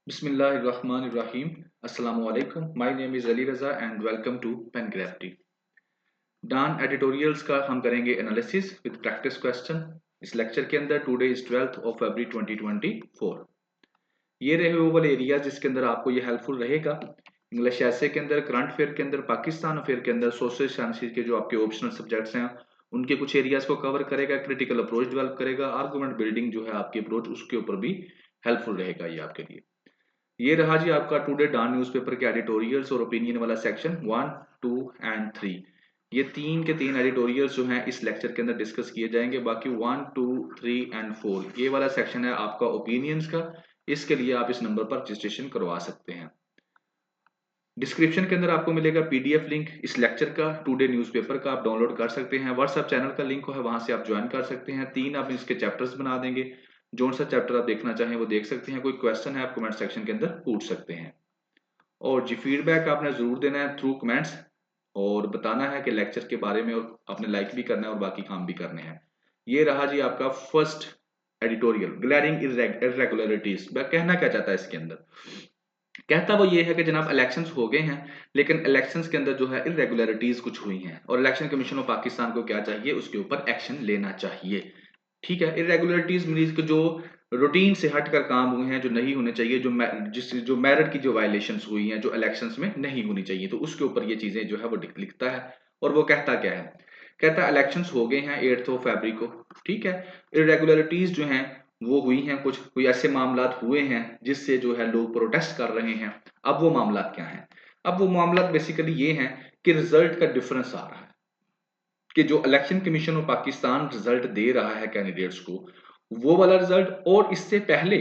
Bismillahirrahmanirrahim. Assalamu alaikum. My name is Ali Raza and welcome to Pengrafty. Dawn editorials का हम करेंगे analysis with practice question. इस lecture के अंदर टुडे इज 12 ऑफ फरवरी 2024। ये रहे वो वाले एरिया जिसके अंदर आपको ये हेल्पफुल रहेगा। इंग्लिश ऐसे के अंदर, करंट अफेयर के अंदर, पाकिस्तान अफेयर के अंदर, सोशल साइंसेज के जो आपके ऑप्शनल सब्जेक्ट्स हैं उनके कुछ एरियाज को कवर करेगा, क्रिटिकल अप्रोच डेवलप करेगा, आर्गुमेंट बिल्डिंग जो है आपकी अप्रोच उसके ऊपर भी हेल्पफुल रहेगा ये आपके लिए। ये रहा जी आपका टुडे डॉन न्यूज़पेपर के एडिटोरियल्स और ओपिनियन वाला सेक्शन 1, 2 एंड 3। ये तीन के तीन एडिटोरियल्स जो हैं इस लेक्चर के अंदर डिस्कस किए जाएंगे। बाकी 1, 2, 3 एंड 4 ये वाला सेक्शन है आपका ओपिनियंस का। इसके लिए आप इस नंबर पर रजिस्ट्रेशन करवा सकते हैं। डिस्क्रिप्शन के अंदर आपको मिलेगा पीडीएफ लिंक इस लेक्चर का, टुडे न्यूज़पेपर का, आप डाउनलोड कर सकते हैं। व्हाट्सएप चैनल का लिंक है, वहां से आप ज्वाइन कर सकते हैं। 3 आप इसके चैप्टर्स बना देंगे। जो सा चैप्टर आप देखना चाहें वो देख सकते हैं। कोई क्वेश्चन है आप कमेंट सेक्शन के अंदर पूछ सकते हैं। और जी फीडबैक आपने जरूर देना है थ्रू कमेंट्स, और बताना है कि लेक्चर के बारे में, और आपने लाइक भी करना है और बाकी काम भी करने हैं। ये रहा जी आपका फर्स्ट एडिटोरियल, ग्लैरिंग इरेगुलरिटीज। कहना क्या चाहता है इसके अंदर? कहता वो ये है कि जनाब इलेक्शंस हो गए हैं, लेकिन इलेक्शंस के अंदर जो है इरेगुलरिटीज कुछ हुई हैं और इलेक्शन कमीशन ऑफ पाकिस्तान को क्या चाहिए, उसके ऊपर एक्शन लेना चाहिए। ठीक है, इरेगुलरिटीज मीन्स जो रूटीन से हटकर काम हुए हैं, जो नहीं होने चाहिए, जो मेरिट की जो वायलेशंस हुई हैं, जो इलेक्शंस में नहीं होनी चाहिए, तो उसके ऊपर ये चीजें जो है वो लिखता है। और वो कहता क्या है? कहता इलेक्शंस हो गए हैं 8 फरवरी को। ठीक है, इरेगुलरिटीज जो हैं वो हुई हैं, कुछ कोई ऐसे मामलात हुए हैं जिससे जो है लोग प्रोटेस्ट कर रहे हैं। अब वो मामलात क्या हैं? अब वो मामलात बेसिकली ये हैं कि रिजल्ट का डिफरेंस आ रहा है, कि जो election commission of Pakistan result दे रहा है कैंडिडेट्स को, वो वाला रिजल्ट, और इससे पहले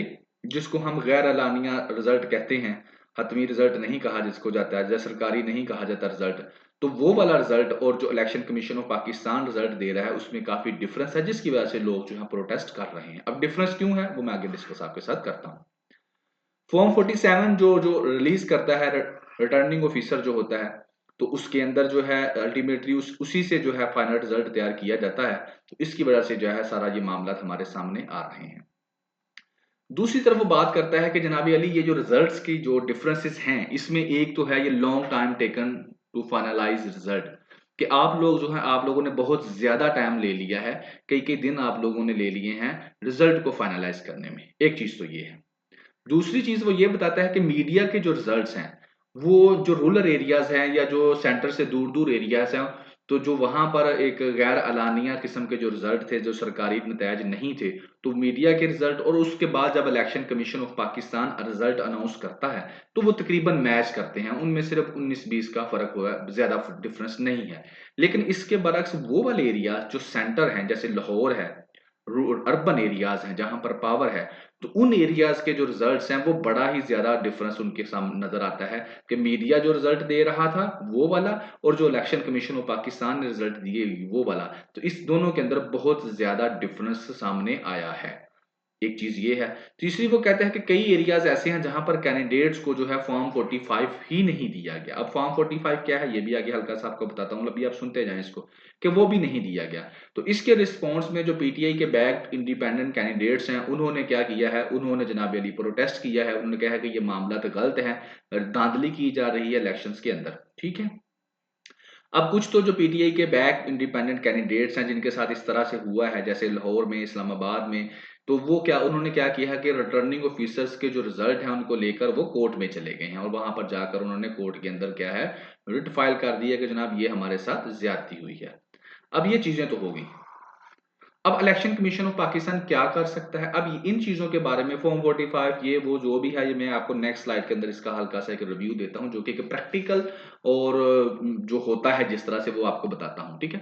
जिसको हम गैर एलानिया रिजल्ट कहते हैं, हतमी रिजल्ट नहीं कहा जिसको जाता है, या सरकारी नहीं कहा जाता रिजल्ट, तो वो वाला रिजल्ट और जो election commission of Pakistan result दे रहा है उसमें काफी डिफरेंस है, जिसकी वजह से लोग जो है प्रोटेस्ट कर रहे हैं। अब डिफरेंस क्यों है वो मैं आगे डिस्कस आपके साथ करता हूँ। फॉर्म 47 जो जो रिलीज करता है रिटर्निंग ऑफिसर जो होता है, तो उसके अंदर जो है अल्टीमेटली उसी से जो है फाइनल रिजल्ट तैयार किया जाता है। तो इसकी वजह से जो है सारा ये मामला हमारे सामने आ रहे हैं। दूसरी तरफ वो बात करता है कि जनाबी अली, ये जो रिजल्ट्स की जो डिफरेंसेस हैं, इसमें एक तो है ये long time taken to finalise result, कि आप लोग जो है आप लोगों ने बहुत ज्यादा टाइम ले लिया है, कई कई दिन आप लोगों ने ले लिए हैं रिजल्ट को फाइनलाइज करने में। एक चीज तो ये है। दूसरी चीज वो ये बताता है कि मीडिया के जो रिजल्ट्स हैं, वो जो रूरल एरियाज हैं या जो सेंटर से दूर दूर एरियाज हैं, तो जो वहां पर एक गैर अलानिया किस्म के जो रिजल्ट थे, जो सरकारी नतज नहीं थे, तो मीडिया के रिजल्ट और उसके बाद जब election commission of Pakistan result announce करता है तो वो तकरीबन मैच करते हैं। उनमें सिर्फ 19-20 का फर्क हुआ है, ज्यादा डिफरेंस नहीं है। लेकिन इसके बरक्स वो वाले एरिया जो सेंटर हैं, जैसे लाहौर है, अर्बन एरियाज हैं जहां पर पावर है, तो उन एरियाज के जो रिजल्ट्स हैं वो बड़ा ही ज्यादा डिफरेंस उनके सामने नजर आता है, कि मीडिया जो रिजल्ट दे रहा था वो वाला, और जो इलेक्शन कमीशन ऑफ पाकिस्तान ने रिजल्ट दिए वो वाला, तो इस दोनों के अंदर बहुत ज्यादा डिफरेंस सामने आया है। एक चीज ये है। तीसरी वो कहते हैं कि कई एरियाज ऐसे हैं जहां पर कैंडिडेट्स को जो है फॉर्म 45 ही नहीं दिया गया। अब फॉर्म 45 क्या है ये भी आगे हल्का सा आपको बताता हूँ, अभी आप सुनते जाएं इसको, कि वो भी नहीं दिया गया। तो इसके रिस्पॉन्स में जो पीटीआई के बैक्ड इंडिपेंडेंट कैंडिडेट्स हैं उन्होंने क्या किया है, उन्होंने जनाब अली प्रोटेस्ट किया है। उन्होंने कहा है कि ये मामला तो गलत है, धांधली की जा रही है इलेक्शंस के अंदर। ठीक है, अब कुछ तो जो पीटीआई के बैक इंडिपेंडेंट कैंडिडेट्स हैं जिनके साथ इस तरह से हुआ है, जैसे लाहौर में, इस्लामाबाद में, तो वो क्या उन्होंने क्या किया है कि रिटर्निंग ऑफिसर्स के जो रिजल्ट हैं उनको लेकर वो कोर्ट में चले गए हैं, और वहां पर जाकर उन्होंने कोर्ट के अंदर क्या है, रिट फाइल कर दिया कि जनाब ये हमारे साथ ज्यादती हुई है। अब ये चीजें तो हो गई। अब इलेक्शन कमीशन ऑफ पाकिस्तान क्या कर सकता है? अब इन चीजों के बारे में फॉर्म 45 ये वो जो भी है, ये मैं आपको नेक्स्ट स्लाइड के अंदर इसका हल्का सा एक रिव्यू देता हूं, जो कि एक प्रैक्टिकल और जो होता है जिस तरह से वो आपको बताता हूं। ठीक है,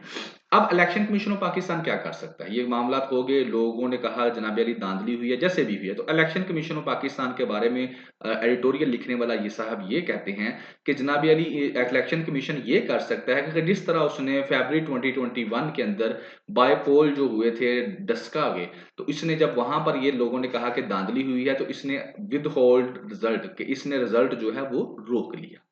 अब इलेक्शन कमीशन ऑफ पाकिस्तान क्या कर सकता है? ये मामला हो गए, लोगों ने कहा जनाब अली धांधली हुई है, जैसे भी हुई है, तो इलेक्शन कमीशन ऑफ पाकिस्तान के बारे में एडिटोरियल लिखने वाला ये साहब ये कहते हैं कि जनाब अली इलेक्शन कमीशन ये कर सकता है कि जिस तरह उसने फरवरी 2021 के अंदर बायपोल जो हुए थे डस्का के, तो इसने जब वहां पर ये लोगों ने कहा कि धांधली हुई है, तो इसने विद होल्ड रिजल्ट के इसने रिजल्ट जो है वो रोक लिया।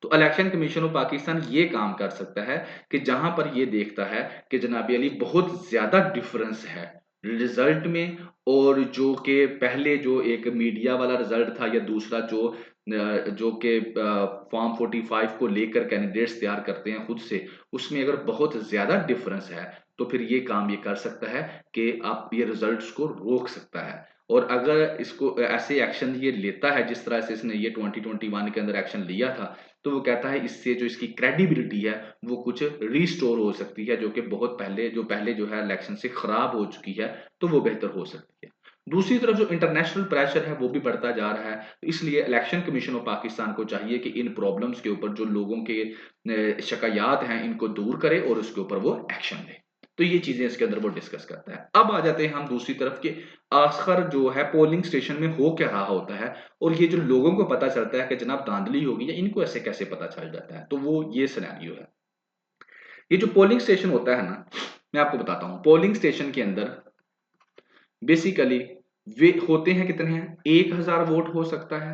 तो इलेक्शन कमीशन ऑफ पाकिस्तान ये काम कर सकता है कि जहां पर ये देखता है कि जनाबी अली बहुत ज्यादा डिफरेंस है रिजल्ट में, और जो के पहले जो एक मीडिया वाला रिजल्ट था या दूसरा जो के फॉर्म 45 को लेकर कैंडिडेट्स तैयार करते हैं खुद से, उसमें अगर बहुत ज्यादा डिफरेंस है तो फिर ये काम ये कर सकता है कि आप ये रिजल्ट्स को रोक सकता है। और अगर इसको ऐसे एक्शन ये लेता है जिस तरह से इसने ये 2021 के अंदर एक्शन लिया था, तो वो कहता है इससे जो इसकी क्रेडिबिलिटी है वो कुछ रिस्टोर हो सकती है, जो कि बहुत पहले जो है इलेक्शन से खराब हो चुकी है, तो वो बेहतर हो सकती है। दूसरी तरफ जो इंटरनेशनल प्रेशर है वो भी बढ़ता जा रहा है, तो इसलिए इलेक्शन कमीशन ऑफ पाकिस्तान को चाहिए कि इन प्रॉब्लम्स के ऊपर जो लोगों के शिकायत हैं इनको दूर करे और उसके ऊपर वो एक्शन ले। तो ये चीजें इसके अंदर वो डिस्कस करता है। अब आ जाते हैं हम दूसरी तरफ के, आखिर जो है पोलिंग स्टेशन में हो क्या रहा होता है, और ये जो लोगों को पता चलता है कि जनाब धांधली होगी, या इनको ऐसे कैसे पता चल जाता है, तो वो ये सिनेरियो है। ये जो पोलिंग स्टेशन होता है ना, मैं आपको बताता हूं, पोलिंग स्टेशन के अंदर बेसिकली वे होते हैं कितने हैं, 1000 वोट हो सकता है,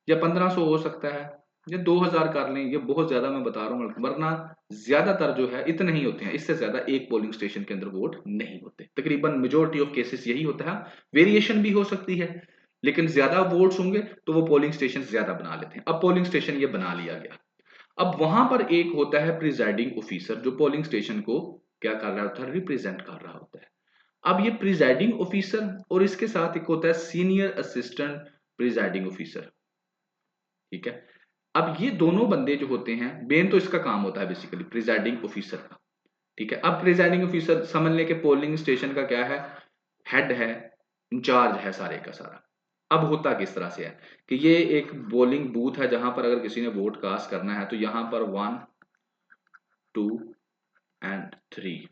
या 1500 हो सकता है, या 2000 कर लें, ये बहुत ज्यादा मैं बता रहा हूँ, वरना ज्यादातर जो है इतने ही होते हैं, इससे ज्यादा एक पोलिंग स्टेशन के अंदर वोट नहीं होते। तकरीबन मेजोरिटी ऑफ केसेस यही होता है, वेरिएशन भी हो सकती है, लेकिन ज्यादा वोट्स होंगे तो वो पोलिंग स्टेशन ज्यादा बना लेते हैं। अब पोलिंग स्टेशन ये बना लिया गया, अब वहां पर एक होता है प्रिजाइडिंग ऑफिसर, जो पोलिंग स्टेशन को क्या कर रहा होता है, रिप्रेजेंट कर रहा होता है। अब ये प्रिजाइडिंग ऑफिसर और इसके साथ एक होता है सीनियर असिस्टेंट प्रिजाइडिंग ऑफिसर, ठीक है। अब ये दोनों बंदे जो होते हैं, मेन तो इसका काम होता है बेसिकली प्रिजाइडिंग ऑफिसर का, ठीक है। अब प्रिजाइडिंग ऑफिसर समझ लें कि पोलिंग स्टेशन का क्या है, हेड है, इंचार्ज है सारे का सारा। अब होता किस तरह से है कि ये एक पोलिंग बूथ है जहां पर अगर किसी ने वोट कास्ट करना है तो यहां पर 1 2 एंड 3,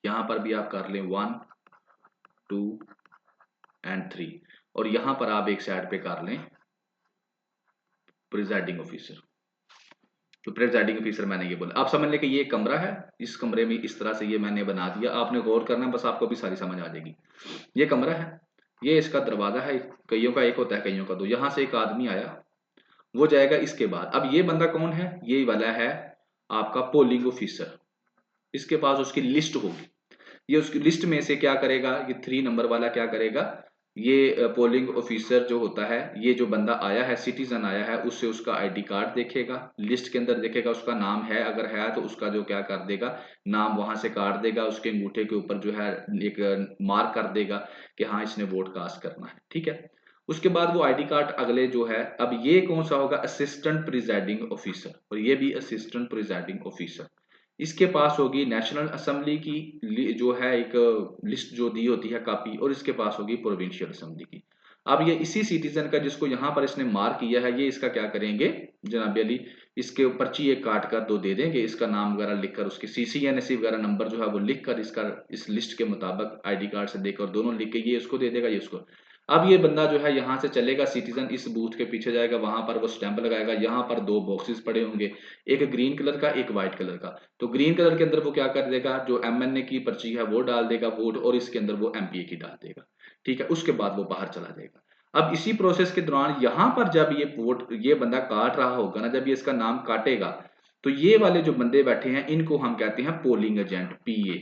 यहां पर भी आप कर लें 1 2 एंड 3, और यहां पर आप एक साइड पे कर लें प्रिजाइडिंग ऑफिसर। तो प्रिजाइडिंग ऑफिसर मैंने ये बोला, आप समझ लें कि ये कमरा है, इस कमरे में इस तरह से ये मैंने बना दिया, आपने गौर करना, बस आपको भी सारी समझ आ जाएगी। ये कमरा है, ये इसका दरवाजा है, कईयों का एक होता है कईयों का दो, यहां से एक आदमी आया, वो जाएगा इसके बाद। अब ये बंदा कौन है, ये वाला है आपका पोलिंग ऑफिसर, इसके पास उसकी लिस्ट होगी, ये उसकी लिस्ट में से क्या करेगा, ये 3 नंबर वाला क्या करेगा, ये पोलिंग ऑफिसर जो होता है, ये जो बंदा आया है, सिटीजन आया है, उससे उसका आईडी कार्ड देखेगा, लिस्ट के अंदर देखेगा, उसका नाम है, अगर है तो उसका जो क्या कर देगा, नाम वहां से काट देगा, उसके अंगूठे के ऊपर जो है एक मार्क कर देगा कि हाँ इसने वोट कास्ट करना है, ठीक है। उसके बाद वो आईडी कार्ड अगले जो है, अब ये कौन सा होगा, असिस्टेंट प्रिजाइडिंग ऑफिसर, और ये भी असिस्टेंट प्रिजाइडिंग ऑफिसर। इसके पास होगी नेशनल असेंबली की जो है एक लिस्ट जो दी होती है कॉपी, और इसके पास होगी प्रोविंशियल असेंबली की। अब ये इसी सिटीजन का जिसको यहाँ पर इसने मार्क किया है, ये इसका क्या करेंगे जनाब अली, इसके पर्ची एक काट कर दो दे देंगे, इसका नाम वगैरह लिखकर, उसके CCNSE वगैरह नंबर जो है वो लिखकर, इसका इस लिस्ट के मुताबिक आईडी कार्ड से देकर दोनों लिख के ये उसको दे देगा, ये उसको। अब ये बंदा जो है यहाँ से चलेगा, सिटीजन इस बूथ के पीछे जाएगा, वहां पर वो स्टैंप लगाएगा, यहाँ पर 2 बॉक्सेस पड़े होंगे, एक ग्रीन कलर का एक व्हाइट कलर का। तो ग्रीन कलर के अंदर वो क्या कर देगा, जो MNA की पर्ची है वो डाल देगा वोट, और इसके अंदर वो MPA की डाल देगा, ठीक है। उसके बाद वो बाहर चला जाएगा। अब इसी प्रोसेस के दौरान यहाँ पर जब ये वोट ये बंदा काट रहा होगा ना, जब ये इसका नाम काटेगा, तो ये वाले जो बंदे बैठे हैं इनको हम कहते हैं पोलिंग एजेंट, PA।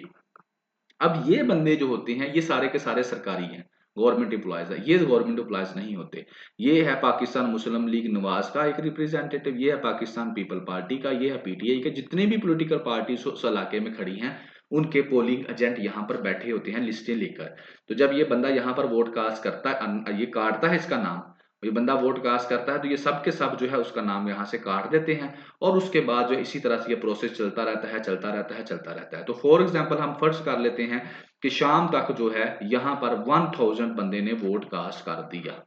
अब ये बंदे जो होते हैं ये सारे के सारे सरकारी हैं, गवर्नमेंट एम्प्लॉयज है, ये गवर्नमेंट एम्प्लॉयज नहीं होते। ये है पाकिस्तान मुस्लिम लीग नवाज का एक रिप्रेजेंटेटिव, ये है पाकिस्तान पीपल पार्टी का, ये है PTI के, जितने भी पॉलिटिकल पार्टी उस इलाके में खड़ी हैं उनके पोलिंग एजेंट यहाँ पर बैठे होते हैं लिस्टें लेकर। तो जब ये बंदा यहाँ पर वोट कास्ट करता है, ये काटता है इसका नाम, ये बंदा वोट कास्ट करता है, तो ये सब के सब जो है उसका नाम यहाँ से काट देते हैं, और उसके बाद जो इसी तरह से ये प्रोसेस चलता रहता है, चलता रहता है, चलता रहता है। तो फॉर एग्जांपल हम फर्ज कर लेते हैं कि शाम तक जो है यहाँ पर 1000 बंदे ने वोट कास्ट कर दिया,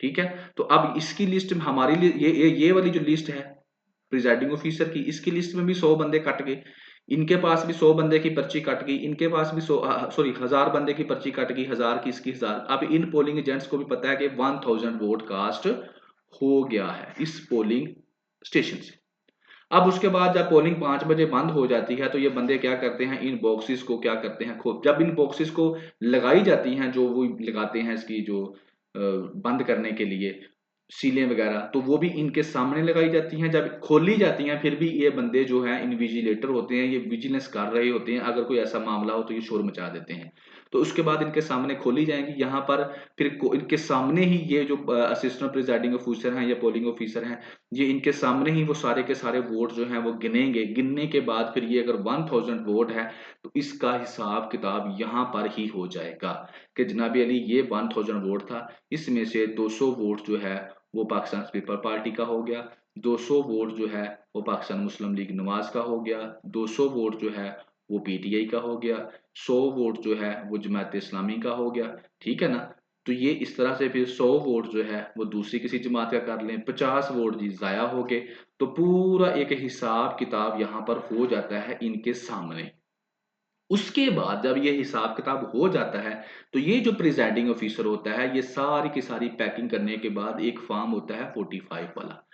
ठीक है। तो अब इसकी लिस्ट में हमारी ये वाली जो लिस्ट है प्रिजाइडिंग ऑफिसर की, इसकी लिस्ट में भी 100 बंदे कट गए, इनके पास भी 100 बंदे की पर्ची कट गई, इनके पास भी 1000 बंदे की पर्ची कट गई, 1000 की, इसकी 1000। अब इन पोलिंग एजेंट्स को भी पता है कि 1000 वोट कास्ट हो गया है इस पोलिंग स्टेशन से। अब उसके बाद जब पोलिंग 5 बजे बंद हो जाती है, तो ये बंदे क्या करते हैं, इन बॉक्सेस को क्या करते हैं, जब इन बॉक्सेस को लगाई जाती हैं, जो वो लगाते हैं इसकी जो बंद करने के लिए, सीलें वगैरह, तो वो भी इनके सामने लगाई जाती हैं। जब खोली जाती हैं फिर भी ये बंदे जो हैं इन्विजिलेटर होते हैं, ये विजिलेंस कर रहे होते हैं। अगर कोई ऐसा मामला हो तो ये शोर मचा देते हैं। तो उसके बाद इनके सामने खोली जाएंगी। यहाँ पर फिर इनके सामने ही ये जो असिस्टेंट प्रिजाइडिंग ऑफिसर हैं या पोलिंग ऑफिसर हैं, ये इनके सामने ही वो सारे के सारे वोट जो हैं वो गिनेंगे। गिनने के बाद फिर ये अगर 1000 वोट है तो इसका हिसाब किताब यहाँ पर ही हो जाएगा कि जनाब अली ये 1000 वोट था, इसमें से 200 वोट जो है वो पाकिस्तान पीपल पार्टी का हो गया, 200 वोट जो है वो पाकिस्तान मुस्लिम लीग नवाज का हो गया, 200 वोट जो है वो पीटीआई का हो गया, 100 वोट जो है वो जमात इस्लामी का हो गया। ठीक है ना। तो ये इस तरह से फिर 100 वोट जो है वो दूसरी किसी जमात का कर लें, 50 वोट जी जाया हो गए। तो पूरा एक हिसाब किताब यहाँ पर हो जाता है इनके सामने। उसके बाद जब ये हिसाब किताब हो जाता है तो ये जो प्रिजाइडिंग ऑफिसर होता है ये सारी की सारी पैकिंग करने के बाद एक फॉर्म होता है 45 वाला,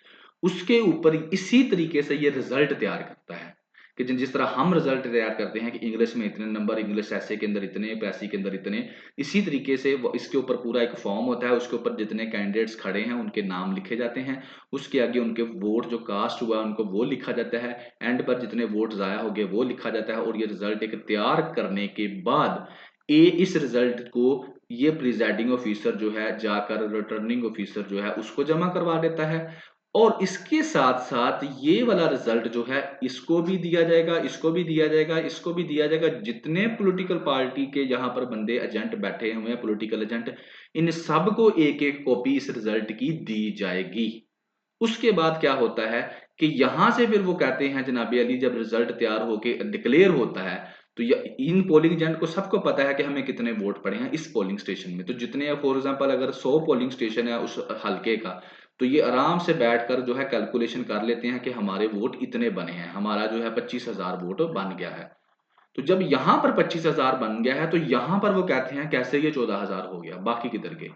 उसके ऊपर इसी तरीके से ये रिजल्ट तैयार करता है कि जिस तरह हम रिजल्ट तैयार करते हैं कि इंग्लिश में इतने नंबर, इंग्लिश ऐसे के अंदर इतने, पैसे के अंदर इतने, इसी तरीके से इसके ऊपर पूरा एक फॉर्म होता है। उसके ऊपर जितने कैंडिडेट्स खड़े हैं उनके नाम लिखे जाते हैं, उसके आगे उनके वोट जो कास्ट हुआ उनको वो लिखा जाता है, एंड पर जितने वोट जाया हो गए वो लिखा जाता है। और ये रिजल्ट एक तैयार करने के बाद इस रिजल्ट को ये प्रिजाइडिंग ऑफिसर जो है जाकर रिटर्निंग ऑफिसर जो है उसको जमा करवा देता है। और इसके साथ साथ ये वाला रिजल्ट जो है इसको भी दिया जाएगा, इसको भी दिया जाएगा, इसको भी दिया जाएगा। जितने पॉलिटिकल पार्टी के यहाँ पर बंदे एजेंट बैठे हुए हैं, पॉलिटिकल एजेंट, इन सबको एक एक कॉपी इस रिजल्ट की दी जाएगी। उसके बाद क्या होता है कि यहां से फिर वो कहते हैं जनाबी अली जब रिजल्ट तैयार होके डिक्लेयर होता है तो इन पोलिंग एजेंट को सबको पता है कि हमें कितने वोट पड़े हैं इस पोलिंग स्टेशन में। तो जितने फॉर एग्जांपल अगर 100 पोलिंग स्टेशन है उस हलके का, तो ये आराम से बैठकर जो है कैलकुलेशन कर लेते हैं कि हमारे वोट इतने बने हैं, हमारा जो है 25,000 वोट बन गया है। तो जब यहां पर 25,000 बन गया है तो यहां पर वो कहते हैं कैसे ये 14,000 हो गया, बाकी किधर गए।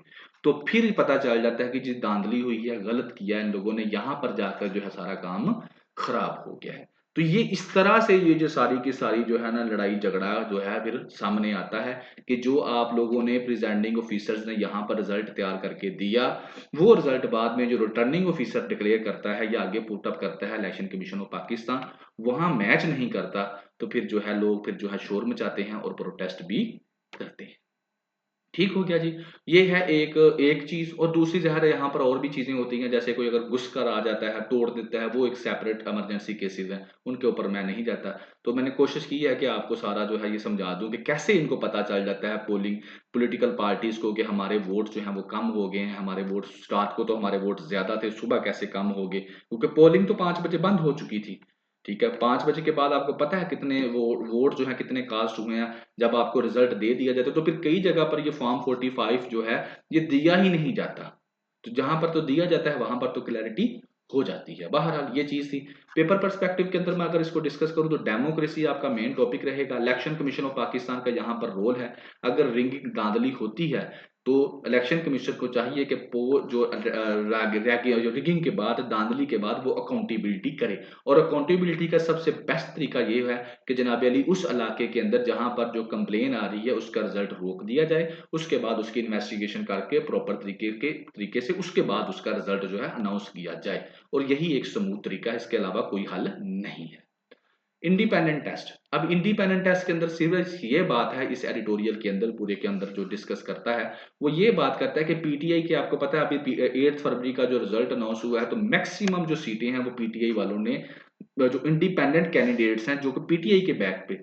तो फिर पता चल जाता है कि जी धांधली हुई है, गलत किया इन लोगों ने, यहां पर जाकर जो है सारा काम खराब हो गया है। तो ये इस तरह से ये जो सारी की सारी जो है ना लड़ाई झगड़ा जो है फिर सामने आता है कि जो आप लोगों ने प्रिजाइडिंग ऑफिसर्स ने यहाँ पर रिजल्ट तैयार करके दिया, वो रिजल्ट बाद में जो रिटर्निंग ऑफिसर डिक्लेयर करता है या आगे पुट अप करता है इलेक्शन कमीशन ऑफ पाकिस्तान, वहां मैच नहीं करता। तो फिर जो है लोग फिर जो है शोर मचाते हैं और प्रोटेस्ट भी करते हैं। ठीक हो गया जी। ये है एक एक चीज। और दूसरी जहर यहाँ पर और भी चीजें होती हैं, जैसे कोई अगर घुसकर आ जाता है तोड़ देता है, वो एक सेपरेट इमरजेंसी केसेस हैं, उनके ऊपर मैं नहीं जाता। तो मैंने कोशिश की है कि आपको सारा जो है ये समझा दूं कि कैसे इनको पता चल जाता है पोलिंग पॉलिटिकल पार्टीज को कि हमारे वोट जो हैं वो कम हो गए हैं, हमारे वोट स्टार्ट को तो हमारे वोट ज्यादा थे, सुबह कैसे कम हो गए, क्योंकि पोलिंग तो 5 बजे बंद हो चुकी थी। ठीक है, 5 बजे के बाद आपको पता है कितने वोट जो है कितने कास्ट हुए हैं। जब आपको रिजल्ट दे दिया जाता है तो फिर कई जगह पर ये फॉर्म 45 जो है ये दिया ही नहीं जाता। तो जहां पर तो दिया जाता है वहां पर तो क्लैरिटी हो जाती है। बहरहाल ये चीज थी। पेपर पर्सपेक्टिव के अंदर मैं अगर इसको डिस्कस करूं तो डेमोक्रेसी आपका मेन टॉपिक रहेगा। इलेक्शन कमीशन ऑफ पाकिस्तान का यहाँ पर रोल है। अगर रिंगिंग धांधली होती है तो इलेक्शन कमीशन को चाहिए कि जो रिगिंग के बाद धांधली के बाद वो अकाउंटेबिलिटी करे। और अकाउंटेबिलिटी का सबसे बेस्ट तरीका ये है कि जनाब अली उस इलाके के अंदर जहां पर जो कंप्लेन आ रही है उसका रिजल्ट रोक दिया जाए, उसके बाद उसकी इन्वेस्टिगेशन करके प्रॉपर तरीके से उसके बाद उसका रिजल्ट जो है अनाउंस किया जाए। और यही एक स्मूथ तरीका है, इसके अलावा कोई हल नहीं है। Independent test. अब इंडिपेंडेंट टेस्ट के अंदर सिर्फ ये बात है, इस एडिटोरियल के अंदर पूरे के अंदर जो डिस्कस करता है वो ये बात करता है कि पीटीआई के, आपको पता है अभी 8 फरवरी का जो रिजल्ट अनाउंस हुआ है तो मैक्सिमम जो सीटें हैं वो पीटीआई वालों ने, जो इंडिपेंडेंट कैंडिडेट्स हैं जो कि पीटीआई के बैक पे,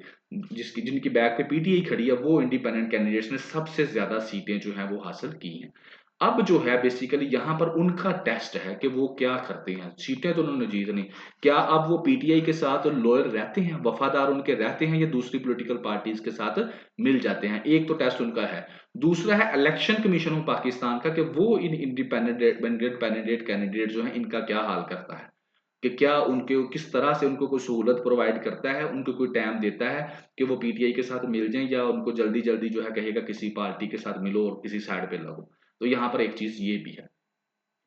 जिनकी बैक पे पीटीआई खड़ी है, वो इंडिपेंडेंट कैंडिडेट्स ने सबसे ज्यादा सीटें जो हैं वो हासिल की हैं। अब जो है बेसिकली यहाँ पर उनका टेस्ट है कि वो क्या करते हैं। सीटें तो उन्होंने जीतनी, क्या अब वो पीटीआई के साथ लॉयल रहते हैं, वफादार उनके रहते हैं, या दूसरी पॉलिटिकल पार्टीज के साथ मिल जाते हैं। एक तो टेस्ट उनका है। दूसरा है इलेक्शन कमीशन ऑफ पाकिस्तान का कि वो इन इंडिपेंडेंट कैंडिडेट जो है इनका क्या हाल करता है, कि क्या उनके किस तरह से उनको कोई सहूलत प्रोवाइड करता है, उनको कोई टाइम देता है कि वो पीटीआई के साथ मिल जाएं, या उनको जल्दी जल्दी जो है कहेगा किसी पार्टी के साथ मिलो और किसी साइड पे लगो। तो यहाँ पर एक चीज ये भी है।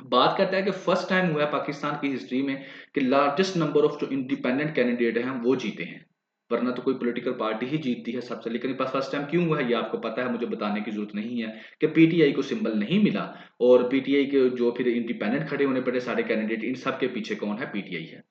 बात करता है कि फर्स्ट टाइम हुआ है पाकिस्तान की हिस्ट्री में कि लार्जेस्ट नंबर ऑफ जो इंडिपेंडेंट कैंडिडेट हैं वो जीते हैं। वरना तो कोई पॉलिटिकल पार्टी ही जीतती है सबसे। लेकिन फर्स्ट टाइम क्यों हुआ है ये आपको पता है, मुझे बताने की जरूरत नहीं है कि पीटीआई को सिंबल नहीं मिला, और पीटीआई के जो फिर इंडिपेंडेंट खड़े होने पड़े सारे कैंडिडेट, इन सब के पीछे कौन है? पीटीआई है।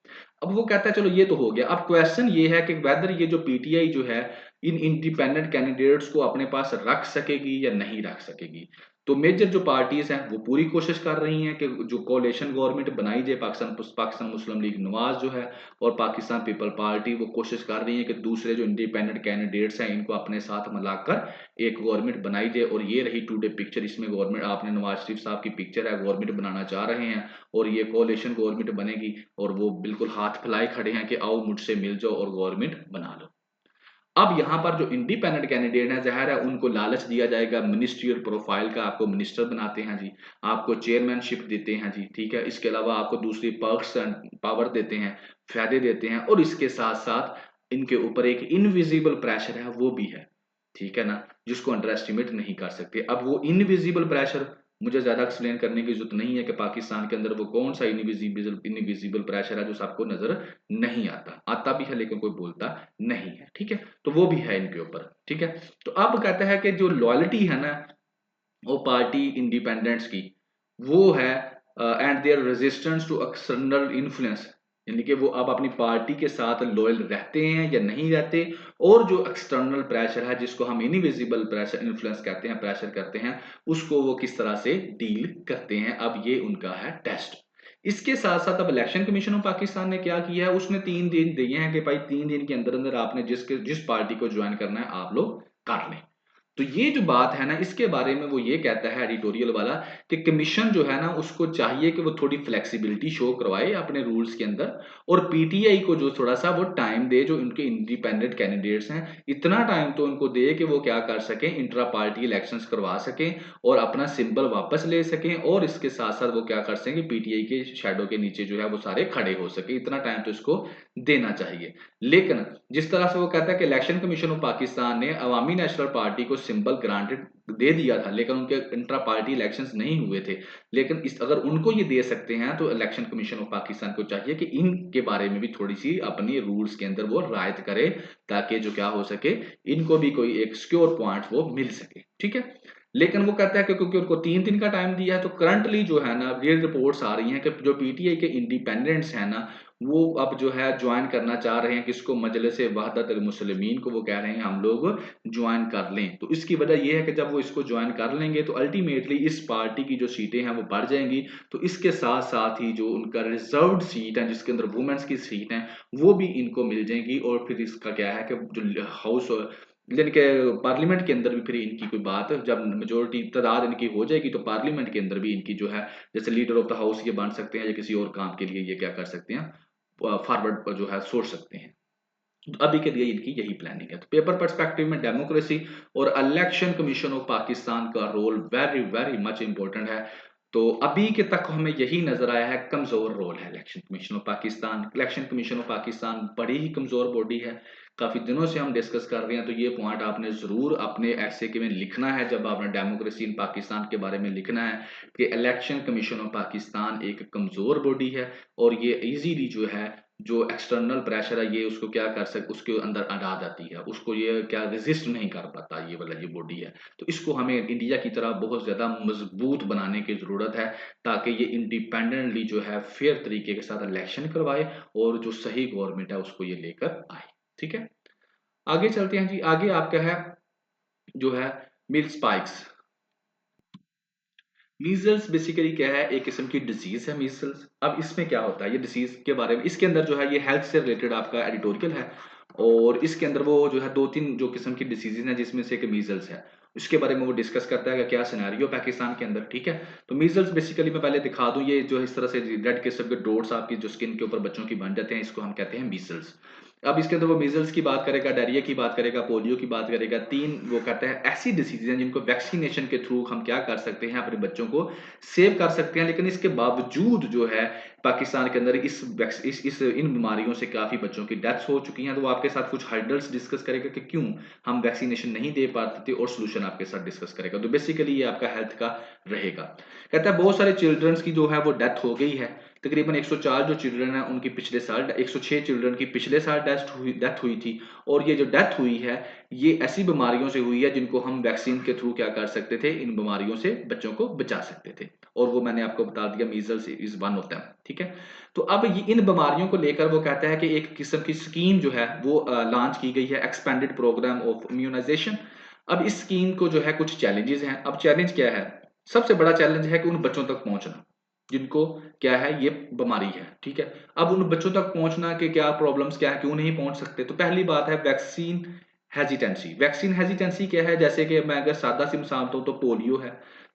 अब वो कहता है चलो ये तो हो गया, अब क्वेश्चन ये है कि वेदर ये जो पीटीआई जो है इन इंडिपेंडेंट कैंडिडेट्स को अपने पास रख सकेगी या नहीं रख सकेगी। तो मेजर जो पार्टीज हैं वो पूरी कोशिश कर रही हैं कि जो कोalition गवर्नमेंट बनाई जाए, पाकिस्तान मुस्लिम लीग नवाज जो है और पाकिस्तान पीपल पार्टी, वो कोशिश कर रही है कि दूसरे जो इंडिपेंडेंट कैंडिडेट्स हैं इनको अपने साथ मिलाकर एक गवर्नमेंट बनाई जाए। और ये रही टुडे पिक्चर, इसमें गवर्नमेंट आपने नवाज शरीफ साहब की पिक्चर है, गवर्नमेंट बनाना चाह रहे हैं और ये कोalition गवर्नमेंट बनेगी, और वो बिल्कुल हाथ फैलाए खड़े हैं कि आओ मुझसे मिल जाओ और गवर्नमेंट बना लो। अब यहाँ पर जो इंडिपेंडेंट कैंडिडेट है, जाहिर है उनको लालच दिया जाएगा मिनिस्ट्रियल प्रोफाइल का, आपको मिनिस्टर बनाते हैं जी, आपको चेयरमैनशिप देते हैं जी, ठीक है, इसके अलावा आपको दूसरी पर्क्स एंड पावर देते हैं, फायदे देते हैं, और इसके साथ साथ इनके ऊपर एक इनविजिबल प्रेशर है वो भी है, ठीक है ना, जिसको अंडर एस्टिमेट नहीं कर सकते। अब वो इनविजिबल प्रेशर मुझे ज्यादा एक्सप्लेन करने की जरूरत नहीं है कि पाकिस्तान के अंदर वो कौन सा इनविजिबल प्रेशर है जो सबको नजर नहीं आता, आता भी है लेकिन कोई बोलता नहीं है, ठीक है, तो वो भी है इनके ऊपर, ठीक है। तो अब कहता है कि जो लॉयल्टी है ना वो पार्टी इंडिपेंडेंट्स की, वो है and their resistance to external influence, यानी कि वो अब अपनी पार्टी के साथ लॉयल रहते हैं या नहीं रहते, और जो एक्सटर्नल प्रेशर है जिसको हम इनविजिबल प्रेशर इन्फ्लुएंस कहते हैं, प्रेशर करते हैं, उसको वो किस तरह से डील करते हैं। अब ये उनका है टेस्ट। इसके साथ साथ अब इलेक्शन कमीशन ऑफ पाकिस्तान ने क्या किया है, उसने 3 दिन दिए हैं कि भाई 3 दिन के अंदर अंदर आपने जिस पार्टी को ज्वाइन करना है आप लोग कर लें। तो ये जो बात है ना, इसके बारे में वो ये कहता है एडिटोरियल वाला कि कमीशन जो है ना उसको चाहिए कि वो थोड़ी फ्लेक्सिबिलिटी शो करवाए अपने रूल्स के अंदर, और पीटीआई को जो थोड़ा सा वो टाइम दे, जो उनके इंडिपेंडेंट कैंडिडेट्स हैं इतना टाइम तो उनको दे कि वो क्या कर सकें, इंट्रा पार्टी इलेक्शंस करवा सकें और अपना सिंबल वापस ले सकें, और इसके साथ साथ वो क्या कर सकें, पीटीआई के शेडो के नीचे जो है वो सारे खड़े हो सके, इतना टाइम तो इसको देना चाहिए। लेकिन जिस तरह से वो कहता है कि इलेक्शन कमीशन ऑफ पाकिस्तान ने अवामी नेशनल पार्टी को सिंबल ग्रांटेड दे दिया था, लेकिन उनके इंट्रा पार्टी इलेक्शंस नहीं हुए थे, लेकिन इस अगर उनको ये दे सकते हैं तो इलेक्शन कमीशन ऑफ पाकिस्तान को चाहिए कि इनके बारे में भी थोड़ी सी अपनी रूल्स के अंदर वो रियायत करे, ताकि जो क्या हो सके, इनको भी कोई एक सिक्योर पॉइंट वो मिल सके, ठीक है। लेकिन वो कहता है कि क्योंकि उनको 3 दिन का टाइम दिया है, तो करंटली जो है ना ये रिपोर्ट्स आ रही हैं कि जो पीटीआई के इंडिपेंडेंट्स हैं ना वो अब जो है ज्वाइन करना चाह रहे हैं किसको, मजलिस वहदत मुस्लिमीन को, वो कह रहे हैं हम लोग ज्वाइन कर लें। तो इसकी वजह ये है कि जब वो इसको ज्वाइन कर लेंगे तो अल्टीमेटली इस पार्टी की जो सीटें हैं वो बढ़ जाएंगी, तो इसके साथ साथ ही जो उनका रिजर्व्ड सीट है जिसके अंदर वुमेन्स की सीट है वो भी इनको मिल जाएंगी, और फिर इसका क्या है कि जो हाउस यानी कि पार्लियामेंट के अंदर भी फिर इनकी कोई बात, जब मेजोरिटी तादाद इनकी हो जाएगी तो पार्लियामेंट के अंदर भी इनकी जो है, जैसे लीडर ऑफ द हाउस ये बन सकते हैं या किसी और काम के लिए ये क्या कर सकते हैं, फॉरवर्ड पर जो है सोच सकते हैं। तो अभी के लिए इनकी यही प्लानिंग है। तो पेपर पर्सपेक्टिव में डेमोक्रेसी और इलेक्शन कमीशन ऑफ पाकिस्तान का role very very much important है। तो अभी के तक हमें यही नजर आया है, कमजोर रोल है election commission of Pakistan. Election commission of Pakistan बड़ी ही कमजोर बॉडी है, काफी दिनों से हम डिस्कस कर रहे हैं, तो ये पॉइंट आपने जरूर अपने ऐसे के में लिखना है जब आपने डेमोक्रेसी इन पाकिस्तान के बारे में लिखना है कि इलेक्शन कमीशन ऑफ पाकिस्तान एक कमजोर बॉडी है, और ये इजीली जो है जो एक्सटर्नल प्रेशर है ये उसको क्या कर सक उसके अंदर अड़ा जाती है, उसको ये क्या रेजिस्ट नहीं कर पाता, ये वाला ये बॉडी है। तो इसको हमें इंडिया की तरह बहुत ज्यादा मजबूत बनाने की जरूरत है, ताकि ये इंडिपेंडेंटली जो है फेयर तरीके के साथ इलेक्शन करवाए और जो सही गवर्नमेंट है उसको ये लेकर आए, ठीक है। आगे चलते हैं जी, आगे आपका है जो है मिल स्पाइक्स। मीजल्स बेसिकली क्या है, एक किस्म की डिजीज है मीजल्स। अब इसमें क्या होता है, ये डिजीज के बारे में इसके अंदर जो है ये हेल्थ से रिलेटेड आपका एडिटोरियल है, और इसके अंदर वो जो है 2-3 जो किस्म की डिसीजेज हैं जिसमें से एक मीजल्स है, उसके बारे में वो डिस्कस करता है कि क्या सिनेरियो पाकिस्तान के अंदर, ठीक है। तो मीजल्स बेसिकली मैं पहले दिखा दूं, ये जो इस तरह से रेड किस्म के डॉट्स आपकी जो स्किन के ऊपर बच्चों की बन जाते हैं, इसको हम कहते हैं मीजल्स। अब इसके अंदर वो मीजल्स की बात करेगा, डायरिया की बात करेगा, पोलियो की बात करेगा, 3 वो कहता है ऐसी डिसीजेज हैं जिनको वैक्सीनेशन के थ्रू हम क्या कर सकते हैं, अपने बच्चों को सेव कर सकते हैं। लेकिन इसके बावजूद जो है पाकिस्तान के अंदर इस इन बीमारियों से काफ़ी बच्चों की डेथ्स हो चुकी हैं। तो वो आपके साथ कुछ हर्डल्स डिस्कस करेगा कि क्यों हम वैक्सीनेशन नहीं दे पाते थे, और सोल्यूशन आपके साथ डिस्कस करेगा। तो बेसिकली ये आपका हेल्थ का रहेगा। कहता है बहुत सारे चिल्ड्रंस की जो है वो डेथ हो गई है। तकरीबन 104 जो चिल्ड्रन हैं उनकी पिछले साल 106 चिल्ड्रन की पिछले साल डेथ हुई थी। और ये जो डेथ हुई है ये ऐसी बीमारियों से हुई है जिनको हम वैक्सीन के थ्रू क्या कर सकते थे, इन बीमारियों से बच्चों को बचा सकते थे। और वो मैंने आपको बता दिया, measles is one of them. ठीक है, तो अब ये इन बीमारियों को लेकर वो कहता है कि एक किस्म की स्कीम जो है वो लॉन्च की गई है, एक्सपेंडेड प्रोग्राम ऑफ इम्यूनाइजेशन। अब इस स्कीम को जो है कुछ चैलेंजेस हैं। अब चैलेंज क्या है? सबसे बड़ा चैलेंज है कि उन बच्चों तक पहुंचना जिनको क्या है, ये बीमारी है। ठीक है, अब उन बच्चों तक पहुंचना के क्या प्रॉब्लम्स क्या है, क्यों नहीं पहुंच सकते? तो पहली बात है वैक्सीन हेजिटेंसी। वैक्सीन हेजिटेंसी क्या है? जैसे कि मैं अगर सादा सी मिसाल दूं तो पोलियो है।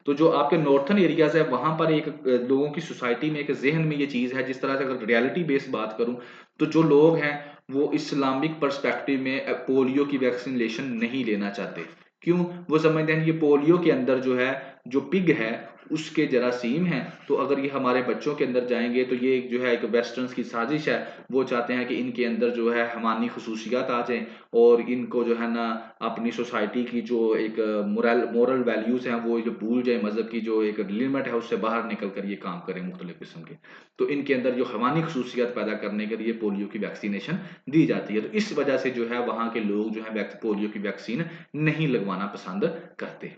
तो जो आपके नॉर्थर्न एरियाज है वहां पर एक लोगों की सोसाइटी में एक जहन में ये चीज है, जिस तरह से अगर रियलिटी बेस्ड बात करूं तो जो लोग हैं वो इस्लामिक पर्सपेक्टिव में पोलियो की वैक्सीनेशन नहीं लेना चाहते। क्यों? वो समझते हैं ये पोलियो के अंदर जो है, जो पिग है उसके जरासीम हैं। तो अगर ये हमारे बच्चों के अंदर जाएंगे तो ये जो है एक वेस्टर्न्स की साजिश है। वो चाहते हैं कि इनके अंदर जो है हमारी खसूसियात आ जाएं, और इनको जो है ना अपनी सोसाइटी की जो एक मोरल वैल्यूज हैं वो जो भूल जाए, मजहब की जो एक लिमिट है उससे बाहर निकल कर ये काम करें मुख्तलिफ किस्म के। तो इनके अंदर जो हमारी खसूसियात पैदा करने के लिए पोलियो की वैक्सीनेशन दी जाती है। तो इस वजह से जो है वहां के लोग जो है पोलियो की वैक्सीन नहीं लगवाना पसंद करते।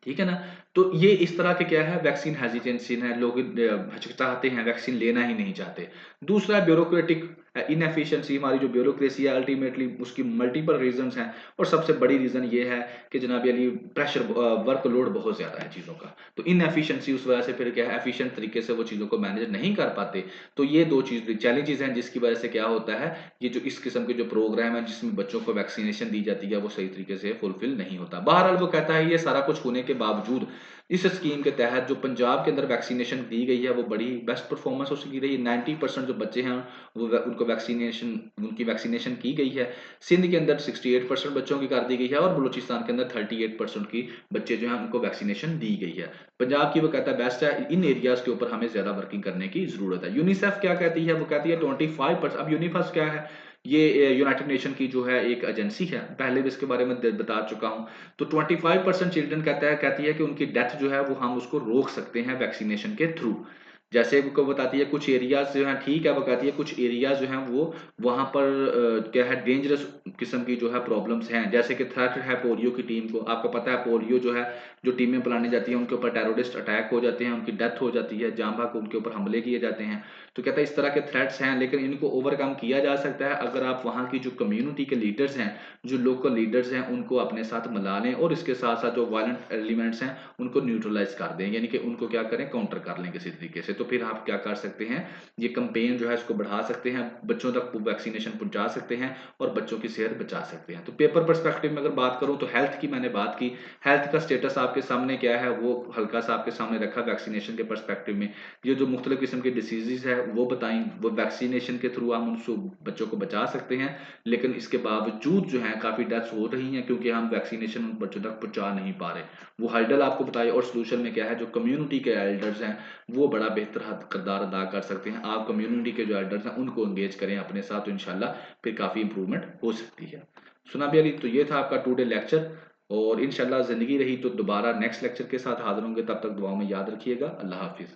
ठीक है ना? तो ये इस तरह के क्या है, वैक्सीन हेजिटेंसी है। लोग हिचकिचाते हैं, वैक्सीन लेना ही नहीं चाहते। दूसरा ब्यूरोक्रेटिक इनएफिशिएंसी। हमारी जो ब्यूरोक्रेसी है अल्टीमेटली उसकी मल्टीपल रीजंस हैं, और सबसे बड़ी रीजन ये है कि जनाब अली प्रेशर वर्कलोड बहुत ज्यादा है चीजों का। तो इनएफिशिएंसी उस वजह से फिर क्या है, एफिशिएंट तरीके से वो चीजों को मैनेज नहीं कर पाते। तो ये दो चीज चैलेंजेस हैं जिसकी वजह से क्या होता है, ये जो इस किस्म के जो प्रोग्राम है जिसमें बच्चों को वैक्सीनेशन दी जाती है वो सही तरीके से फुलफिल नहीं होता। बहरहाल वो कहता है ये सारा कुछ होने के बावजूद इस स्कीम के तहत जो पंजाब के अंदर वैक्सीनेशन दी गई है वो बड़ी बेस्ट परफॉर्मेंस उसकी रही है। 90% जो बच्चे हैं वो उनको उनकी वैक्सीनेशन की गई है। सिंध के अंदर 68% बच्चों की कर दी गई है, और बलूचिस्तान के अंदर 38% की बच्चे जो हैं उनको वैक्सीनेशन दी गई है। पंजाब की वो कहता है बेस्ट है। इन एरियाज के ऊपर हमें ज्यादा वर्किंग करने की जरूरत है। यूनिसेफ क्या कहती है? वो कहती है 25%। अब यूनिसेफ क्या है? ये यूनाइटेड नेशन की जो है एक एजेंसी है, पहले भी इसके बारे में बता चुका हूं। तो 25% चिल्ड्रन कहती है कि उनकी डेथ जो है वो हम उसको रोक सकते हैं वैक्सीनेशन के थ्रू। जैसे वो बताती है कुछ एरियाज जो है ठीक है, वो कहती है कुछ एरियाज जो है वो वहां पर क्या है, डेंजरस किस्म की जो है प्रॉब्लम्स हैं। जैसे कि थ्रेट है पोलियो की टीम को। आपको पता है पोलियो जो है, जो टीमें बुलानी जाती हैं उनके ऊपर टेररिस्ट अटैक हो जाते हैं, उनकी डेथ हो जाती है, जाम को उनके ऊपर हमले किए जाते हैं। तो कहता है इस तरह के थ्रेट्स हैं, लेकिन इनको ओवरकम किया जा सकता है अगर आप वहाँ की जो कम्युनिटी के लीडर्स हैं, जो लोकल लीडर्स हैं, उनको अपने साथ मिला लें, और इसके साथ साथ जो वायलेंट एलिमेंट्स हैं उनको न्यूट्रलाइज कर दें, यानी कि उनको क्या करें, काउंटर कर लें किसी तरीके से। तो फिर आप क्या कर सकते हैं, ये कंपेन जो है इसको बढ़ा सकते हैं, बच्चों तक वैक्सीनेशन पहुंचा सकते हैं, और बच्चों की सेहत बचा सकते हैं। तो पेपर परस्पेक्टिव में अगर बात करूं तो हेल्थ की मैंने बात की। हेल्थ का स्टेटस आपके सामने क्या है वो हल्का सा आपके सामने रखा वैक्सीनेशन के परस्पेक्टिव में। ये जो मुख्तलिफ किस्म की डिसीजेज है वो बताई, वो वैक्सीनेशन के थ्रू हम उन बच्चों को बचा सकते हैं। लेकिन इसके बावजूद जो है काफी डेथ्स हो रही हैं क्योंकि हम वैक्सीनेशन उन बच्चों तक पहुंचा नहीं पा रहे। वो हर्डल आपको बताए, और सोल्यूशन में क्या है, जो कम्युनिटी के एल्डर्स हैं वो बड़ा बेहतर किरदार अदा कर सकते हैं। आप कम्युनिटी के जो एल्डर्स हैं उनको एंगेज करें अपने साथ, तो इंशाल्लाह फिर काफी इंप्रूवमेंट हो सकती है। सुना भी अली, तो ये था आपका टुडे लेक्चर, और इंशाल्लाह जिंदगी रही तो दोबारा नेक्स्ट लेक्चर के साथ हाजिर होंगे। तब तक दुआओं में याद रखिएगा। अल्लाह हाफिज।